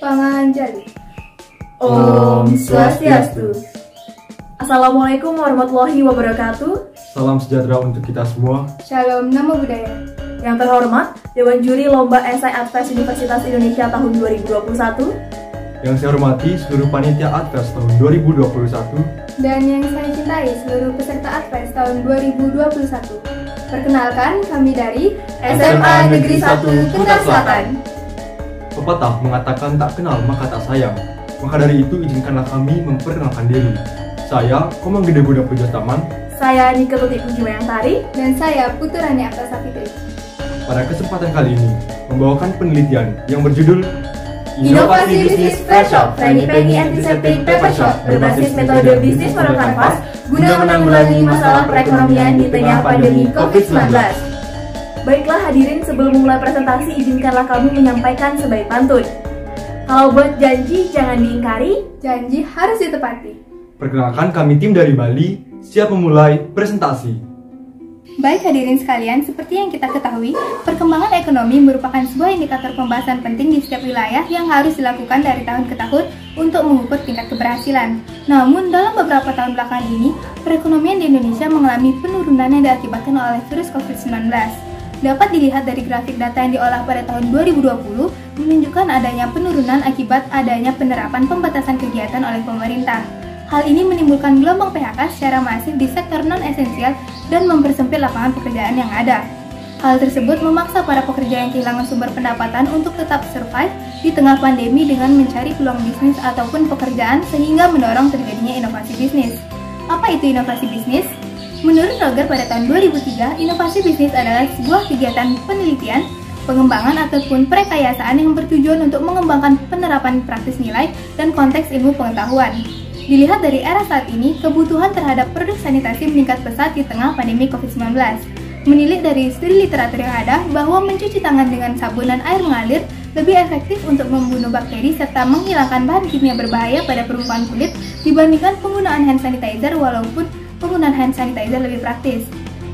Panganjali. Om Swastiastu. Assalamualaikum warahmatullahi wabarakatuh. Salam sejahtera untuk kita semua. Shalom Namo Buddhaya. Yang terhormat Dewan Juri Lomba Esai Advest Universitas Indonesia tahun 2021. Yang saya hormati seluruh panitia Advest tahun 2021. Dan yang saya cintai seluruh peserta Advest tahun 2021. Perkenalkan, kami dari SMA Negeri 1 Kuta Selatan. Pepatah mengatakan tak kenal maka tak sayang. Maka dari itu izinkanlah kami memperkenalkan diri. Saya Komang Gede Buddha Pujastaman. Saya Nika Tuti Pujimayangtari. Dan saya Puturani Aktasa Fitri. Pada kesempatan kali ini membawakan penelitian yang berjudul Inovasi Bisnis Fresh Shop Friendly Packing Antiseptic Paper Shop berbasis metode bisnis model kanvas guna menanggulangi masalah perekonomian di tengah pandemi COVID-19. Baiklah hadirin, sebelum memulai presentasi izinkanlah kami menyampaikan sebaik pantun. Kalau buat janji jangan diingkari, Janji harus ditepati. Perkenalkan, kami tim dari Bali siap memulai presentasi. Baik hadirin sekalian, seperti yang kita ketahui, perkembangan ekonomi merupakan sebuah indikator pembahasan penting di setiap wilayah yang harus dilakukan dari tahun ke tahun untuk mengukur tingkat keberhasilan. Namun, dalam beberapa tahun belakangan ini, perekonomian di Indonesia mengalami penurunan yang diakibatkan oleh virus COVID-19. Dapat dilihat dari grafik data yang diolah pada tahun 2020, menunjukkan adanya penurunan akibat adanya penerapan pembatasan kegiatan oleh pemerintah. Hal ini menimbulkan gelombang PHK secara masif di sektor non-esensial dan mempersempit lapangan pekerjaan yang ada. Hal tersebut memaksa para pekerja yang kehilangan sumber pendapatan untuk tetap survive di tengah pandemi dengan mencari peluang bisnis ataupun pekerjaan sehingga mendorong terjadinya inovasi bisnis. Apa itu inovasi bisnis? Menurut Roger pada tahun 2003, inovasi bisnis adalah sebuah kegiatan penelitian, pengembangan ataupun perekayasaan yang bertujuan untuk mengembangkan penerapan praktis nilai dan konteks ilmu pengetahuan. Dilihat dari era saat ini, kebutuhan terhadap produk sanitasi meningkat pesat di tengah pandemi COVID-19. Menilik dari studi literatur yang ada bahwa mencuci tangan dengan sabun dan air mengalir lebih efektif untuk membunuh bakteri serta menghilangkan bahan kimia berbahaya pada permukaan kulit dibandingkan penggunaan hand sanitizer, walaupun penggunaan hand sanitizer lebih praktis.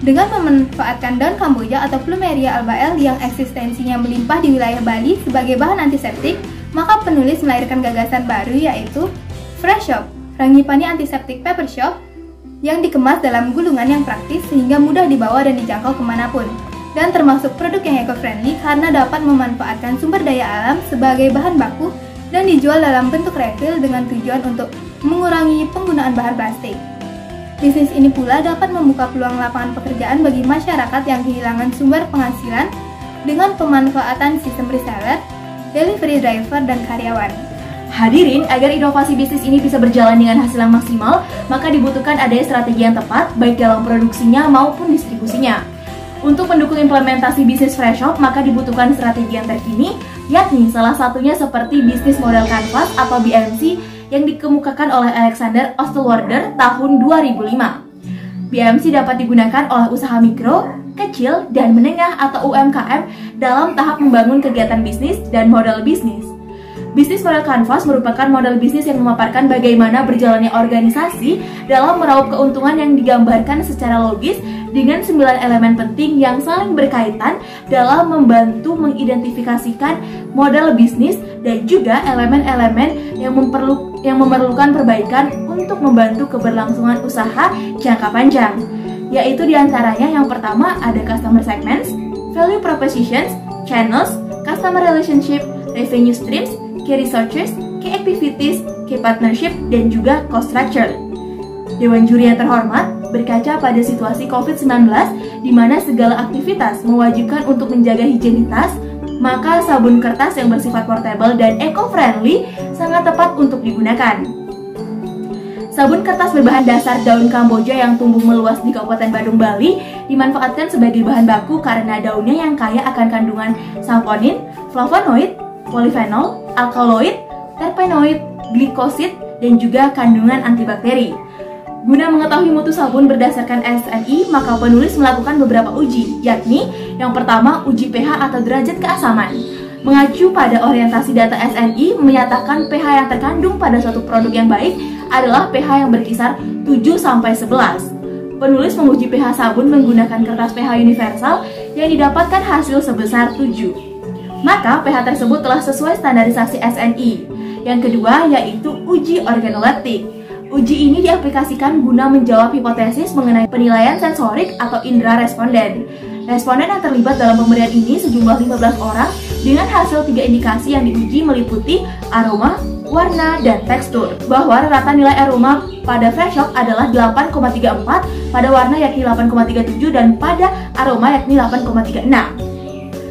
Dengan memanfaatkan daun kamboja atau Plumeria alba yang eksistensinya melimpah di wilayah Bali sebagai bahan antiseptik, maka penulis melahirkan gagasan baru yaitu Fresh Shop, Frangipani Antiseptic Paper Shop, yang dikemas dalam gulungan yang praktis sehingga mudah dibawa dan dijangkau kemanapun, dan termasuk produk yang eco-friendly karena dapat memanfaatkan sumber daya alam sebagai bahan baku dan dijual dalam bentuk refill dengan tujuan untuk mengurangi penggunaan bahan plastik. Bisnis ini pula dapat membuka peluang lapangan pekerjaan bagi masyarakat yang kehilangan sumber penghasilan dengan pemanfaatan sistem reseller, delivery driver, dan karyawan. Hadirin, agar inovasi bisnis ini bisa berjalan dengan hasil yang maksimal, maka dibutuhkan adanya strategi yang tepat baik dalam produksinya maupun distribusinya. Untuk mendukung implementasi bisnis Fresh Shop, maka dibutuhkan strategi yang terkini, yakni salah satunya seperti bisnis model kanvas atau BMC yang dikemukakan oleh Alexander Osterwalder tahun 2005. BMC dapat digunakan oleh usaha mikro, kecil, dan menengah atau UMKM dalam tahap membangun kegiatan bisnis dan model bisnis. Bisnis model kanvas merupakan model bisnis yang memaparkan bagaimana berjalannya organisasi dalam meraup keuntungan yang digambarkan secara logis dengan 9 elemen penting yang saling berkaitan dalam membantu mengidentifikasikan model bisnis dan juga elemen-elemen yang memerlukan perbaikan untuk membantu keberlangsungan usaha jangka panjang. Yaitu diantaranya yang pertama ada customer segments, value propositions, channels, customer relationship, revenue streams, key resources, key activities, key partnership, dan juga cost structure. Dewan Juri yang terhormat, berkaca pada situasi COVID-19 di mana segala aktivitas mewajibkan untuk menjaga higienitas, maka sabun kertas yang bersifat portable dan eco-friendly sangat tepat untuk digunakan. Sabun kertas berbahan dasar daun kamboja yang tumbuh meluas di Kabupaten Badung, Bali dimanfaatkan sebagai bahan baku karena daunnya yang kaya akan kandungan saponin, flavonoid, polifenol, alkaloid, terpenoid, glikosid, dan juga kandungan antibakteri. Guna mengetahui mutu sabun berdasarkan SNI, maka penulis melakukan beberapa uji, yakni yang pertama uji pH atau derajat keasaman. Mengacu pada orientasi data SNI, menyatakan pH yang terkandung pada suatu produk yang baik adalah pH yang berkisar 7-11. Penulis menguji pH sabun menggunakan kertas pH universal yang didapatkan hasil sebesar 7. maka pH tersebut telah sesuai standarisasi SNI. Yang kedua yaitu uji organoleptik. Uji ini diaplikasikan guna menjawab hipotesis mengenai penilaian sensorik atau indera responden. Responden yang terlibat dalam pemberian ini sejumlah 15 orang dengan hasil 3 indikasi yang diuji meliputi aroma, warna, dan tekstur. Bahwa rata nilai aroma pada Fresh Shop adalah 8,34, pada warna yakni 8,37, dan pada aroma yakni 8,36.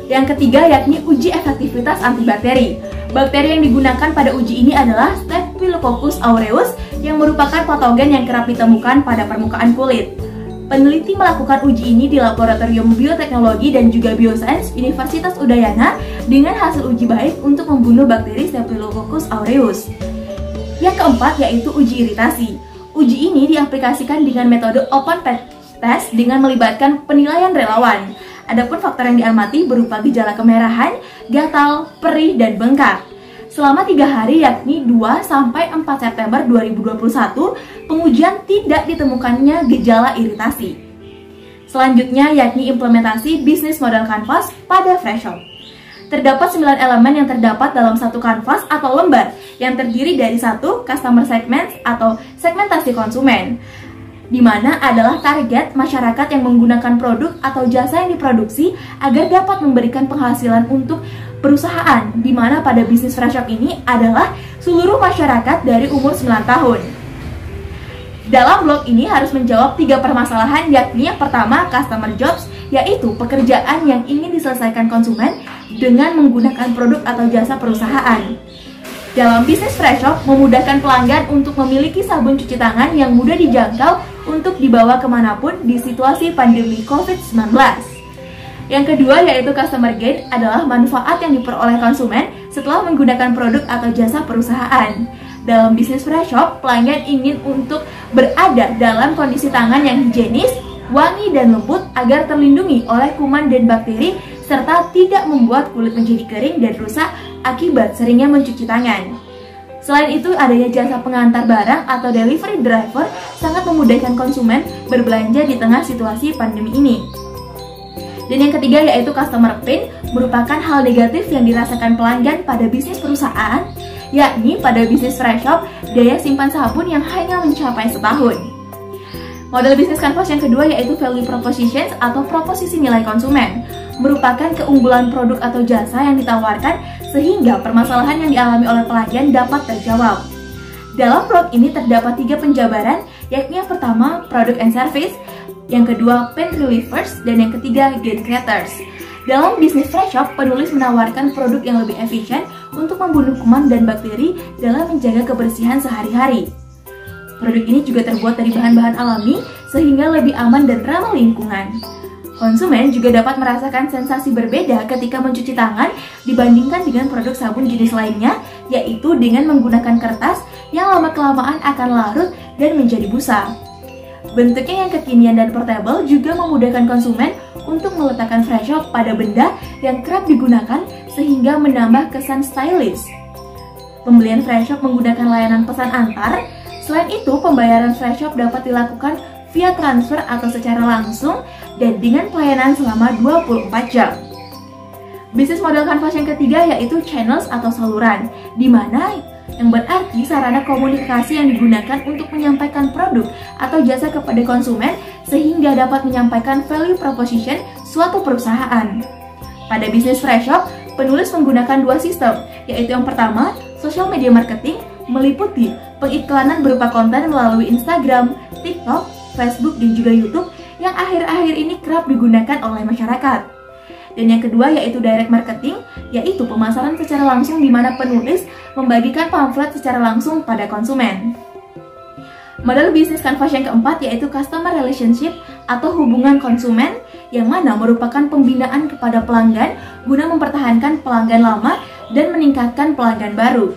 Yang ketiga yakni uji efektivitas antibakteri. Bakteri yang digunakan pada uji ini adalah Staphylococcus aureus yang merupakan patogen yang kerap ditemukan pada permukaan kulit. Peneliti melakukan uji ini di Laboratorium Bioteknologi dan juga Biosains Universitas Udayana dengan hasil uji baik untuk membunuh bakteri Staphylococcus aureus. Yang keempat yaitu uji iritasi. Uji ini diaplikasikan dengan metode open test dengan melibatkan penilaian relawan. Adapun faktor yang diamati berupa gejala kemerahan, gatal, perih, dan bengkak. Selama 3 hari yakni 2-4 September 2021, pengujian tidak ditemukannya gejala iritasi. Selanjutnya yakni implementasi bisnis model kanvas pada Fresh Shop. Terdapat 9 elemen yang terdapat dalam satu kanvas atau lembar yang terdiri dari 1 customer segment atau segmentasi konsumen, di mana adalah target masyarakat yang menggunakan produk atau jasa yang diproduksi agar dapat memberikan penghasilan untuk perusahaan, di mana pada bisnis Fresh Shop ini adalah seluruh masyarakat dari umur 9 tahun. Dalam blog ini harus menjawab 3 permasalahan, yakni yang pertama customer jobs, yaitu pekerjaan yang ingin diselesaikan konsumen dengan menggunakan produk atau jasa perusahaan. Dalam bisnis Fresh Shop, memudahkan pelanggan untuk memiliki sabun cuci tangan yang mudah dijangkau untuk dibawa kemanapun di situasi pandemi COVID-19. Yang kedua yaitu customer gain adalah manfaat yang diperoleh konsumen setelah menggunakan produk atau jasa perusahaan. Dalam bisnis Fresh Shop, pelanggan ingin untuk berada dalam kondisi tangan yang higienis, wangi dan lembut agar terlindungi oleh kuman dan bakteri serta tidak membuat kulit menjadi kering dan rusak akibat seringnya mencuci tangan. Selain itu, adanya jasa pengantar barang atau delivery driver sangat memudahkan konsumen berbelanja di tengah situasi pandemi ini. Dan yang ketiga yaitu customer pain, merupakan hal negatif yang dirasakan pelanggan pada bisnis perusahaan, yakni pada bisnis Fresh Shop, daya simpan sabun yang hanya mencapai setahun. Model bisnis kanvas yang kedua yaitu value propositions atau proposisi nilai konsumen, merupakan keunggulan produk atau jasa yang ditawarkan sehingga permasalahan yang dialami oleh pelanggan dapat terjawab. Dalam blog ini terdapat 3 penjabaran, yakni yang pertama product and service, yang kedua pain relievers, dan yang ketiga gain creators. Dalam bisnis Fresh Shop, penulis menawarkan produk yang lebih efisien untuk membunuh kuman dan bakteri dalam menjaga kebersihan sehari-hari. Produk ini juga terbuat dari bahan-bahan alami sehingga lebih aman dan ramah lingkungan. Konsumen juga dapat merasakan sensasi berbeda ketika mencuci tangan dibandingkan dengan produk sabun jenis lainnya, yaitu dengan menggunakan kertas yang lama-kelamaan akan larut dan menjadi busa. Bentuknya yang kekinian dan portable juga memudahkan konsumen untuk meletakkan Fresh Shop pada benda yang kerap digunakan sehingga menambah kesan stylish. Pembelian Fresh Shop menggunakan layanan pesan antar. Selain itu, pembayaran Fresh Shop dapat dilakukan via transfer atau secara langsung dan dengan pelayanan selama 24 jam. Bisnis model kanvas yang ketiga yaitu channels atau saluran, di mana yang berarti sarana komunikasi yang digunakan untuk menyampaikan produk atau jasa kepada konsumen sehingga dapat menyampaikan value proposition suatu perusahaan. Pada bisnis Fresh Shop, penulis menggunakan 2 sistem, yaitu yang pertama, social media marketing, meliputi pengiklanan berupa konten melalui Instagram, TikTok, Facebook, dan juga YouTube yang akhir-akhir ini kerap digunakan oleh masyarakat. Dan yang kedua yaitu direct marketing, yaitu pemasaran secara langsung di mana penulis membagikan pamflet secara langsung pada konsumen. Model bisnis kanvas yang keempat yaitu customer relationship atau hubungan konsumen, yang mana merupakan pembinaan kepada pelanggan guna mempertahankan pelanggan lama dan meningkatkan pelanggan baru.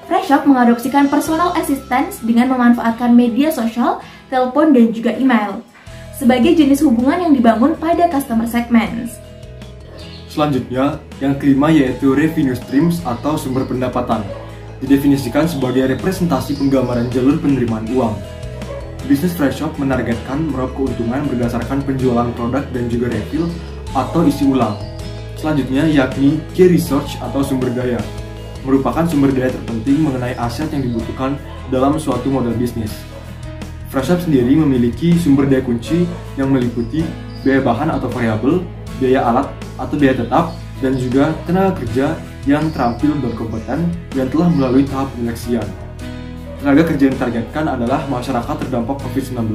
Fresh Shop mengadopsikan personal assistance dengan memanfaatkan media sosial, telepon, dan juga email sebagai jenis hubungan yang dibangun pada customer segments. Selanjutnya, yang kelima yaitu revenue streams atau sumber pendapatan. Didefinisikan sebagai representasi penggambaran jalur penerimaan uang. Bisnis Fresh Shop menargetkan meraup keuntungan berdasarkan penjualan produk dan juga refill atau isi ulang. Selanjutnya yakni key research atau sumber daya, merupakan sumber daya terpenting mengenai aset yang dibutuhkan dalam suatu model bisnis. Freshshop sendiri memiliki sumber daya kunci yang meliputi biaya bahan atau variabel, biaya alat atau biaya tetap, dan juga tenaga kerja yang terampil dan kompeten yang telah melalui tahap penyeleksian. Tenaga kerja yang ditargetkan adalah masyarakat terdampak COVID-19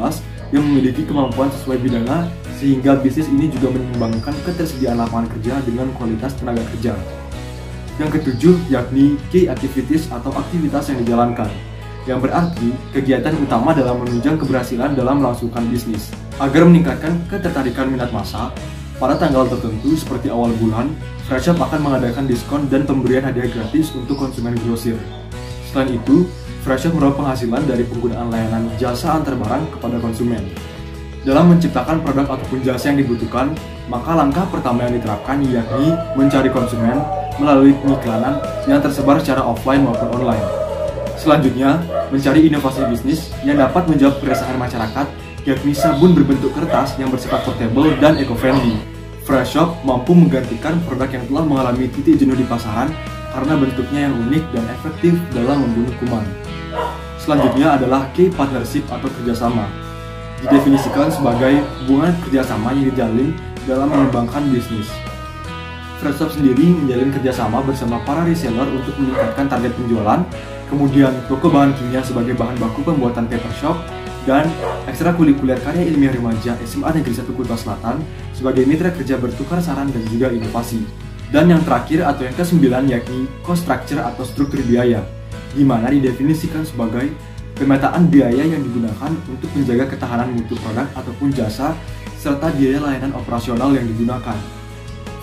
yang memiliki kemampuan sesuai bidangnya, sehingga bisnis ini juga menyumbangkan ketersediaan lapangan kerja dengan kualitas tenaga kerja. Yang ketujuh yakni key activities atau aktivitas yang dijalankan, yang berarti kegiatan utama dalam menunjang keberhasilan dalam melangsungkan bisnis. Agar meningkatkan ketertarikan minat massa, pada tanggal tertentu seperti awal bulan, Freshshop akan mengadakan diskon dan pemberian hadiah gratis untuk konsumen grosir. Selain itu, Freshshop meraup penghasilan dari penggunaan layanan jasa antar barang kepada konsumen. Dalam menciptakan produk ataupun jasa yang dibutuhkan, maka langkah pertama yang diterapkan yakni mencari konsumen melalui pengiklanan yang tersebar secara offline maupun online. Selanjutnya, mencari inovasi bisnis yang dapat menjawab keresahan masyarakat, yakni sabun berbentuk kertas yang bersifat portable dan eco-friendly. Freshshop mampu menggantikan produk yang telah mengalami titik jenuh di pasaran karena bentuknya yang unik dan efektif dalam membunuh kuman. Selanjutnya adalah key partnership atau kerjasama. Didefinisikan sebagai hubungan kerjasama yang dijalin dalam mengembangkan bisnis. Freshshop sendiri menjalin kerjasama bersama para reseller untuk meningkatkan target penjualan, kemudian toko bahan kimia sebagai bahan baku pembuatan paper shop, dan ekstrakurikuler karya ilmiah remaja SMA Negeri 1 Kuta Selatan sebagai mitra kerja bertukar saran dan juga inovasi. Dan yang terakhir atau yang ke-9 yakni cost structure atau struktur biaya, di mana didefinisikan sebagai pemetaan biaya yang digunakan untuk menjaga ketahanan mutu produk ataupun jasa, serta biaya layanan operasional yang digunakan.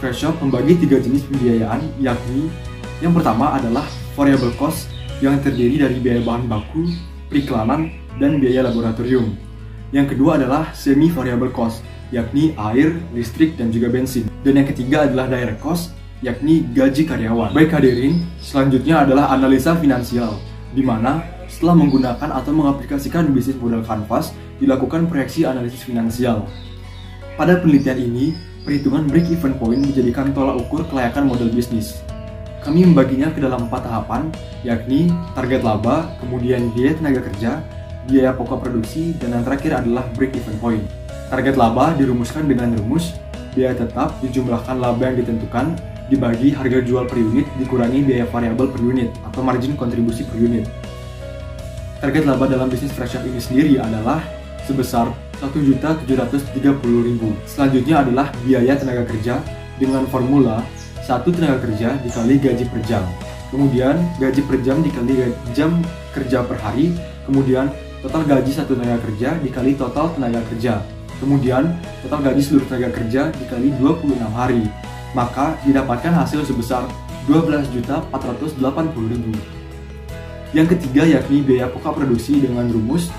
Freshshop membagi 3 jenis pembiayaan, yakni yang pertama adalah variable cost yang terdiri dari biaya bahan baku, periklanan, dan biaya laboratorium. Yang kedua adalah semi variable cost, yakni air, listrik, dan juga bensin. Dan yang ketiga adalah direct cost, yakni gaji karyawan. Baik hadirin, selanjutnya adalah analisa finansial, di mana setelah menggunakan atau mengaplikasikan bisnis model Canvas, dilakukan proyeksi analisis finansial. Pada penelitian ini, perhitungan break-even point dijadikan tolak ukur kelayakan model bisnis. Kami membaginya ke dalam 4 tahapan, yakni target laba, kemudian biaya tenaga kerja, biaya pokok produksi, dan yang terakhir adalah break-even point. Target laba dirumuskan dengan rumus biaya tetap dijumlahkan laba yang ditentukan, dibagi harga jual per unit dikurangi biaya variabel per unit atau margin kontribusi per unit. Target laba dalam bisnis Freshshop ini sendiri adalah sebesar Rp1.730.000. Selanjutnya adalah biaya tenaga kerja dengan formula 1 tenaga kerja dikali gaji per jam. Kemudian gaji per jam dikali jam kerja per hari. Kemudian total gaji 1 tenaga kerja dikali total tenaga kerja. Kemudian total gaji seluruh tenaga kerja dikali 26 hari. Maka didapatkan hasil sebesar Rp12.480.000. Yang ketiga yakni biaya pokok produksi dengan rumus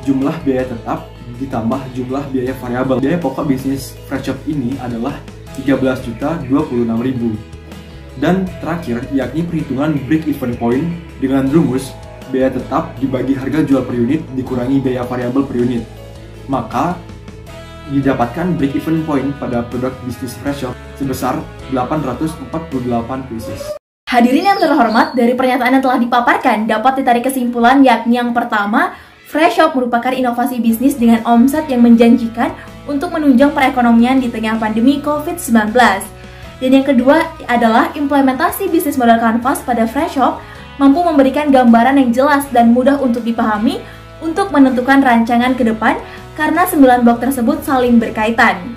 jumlah biaya tetap ditambah jumlah biaya variabel. Biaya pokok bisnis Freshshop ini adalah Rp13.026.000. Dan terakhir yakni perhitungan break-even point dengan rumus biaya tetap dibagi harga jual per unit dikurangi biaya variabel per unit. Maka didapatkan break-even point pada produk bisnis Freshshop sebesar 848 pieces. Hadirin yang terhormat, dari pernyataan yang telah dipaparkan dapat ditarik kesimpulan yakni yang pertama, Freshshop merupakan inovasi bisnis dengan omset yang menjanjikan untuk menunjang perekonomian di tengah pandemi COVID-19. Dan yang kedua adalah implementasi bisnis model Canvas pada Freshshop mampu memberikan gambaran yang jelas dan mudah untuk dipahami untuk menentukan rancangan ke depan karena 9 blok tersebut saling berkaitan.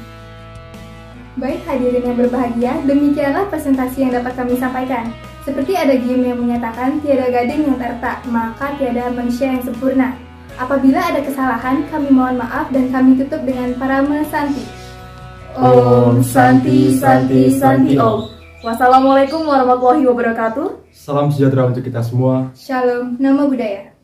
Baik hadirin yang berbahagia, demikianlah presentasi yang dapat kami sampaikan. Seperti ada game yang menyatakan tiada gading yang terletak, maka tiada manusia yang sempurna. Apabila ada kesalahan, kami mohon maaf dan kami tutup dengan Parama Santi. Om Santi Santi Santi Om. Wassalamualaikum warahmatullahi wabarakatuh. Salam sejahtera untuk kita semua. Shalom, Namo Buddhaya.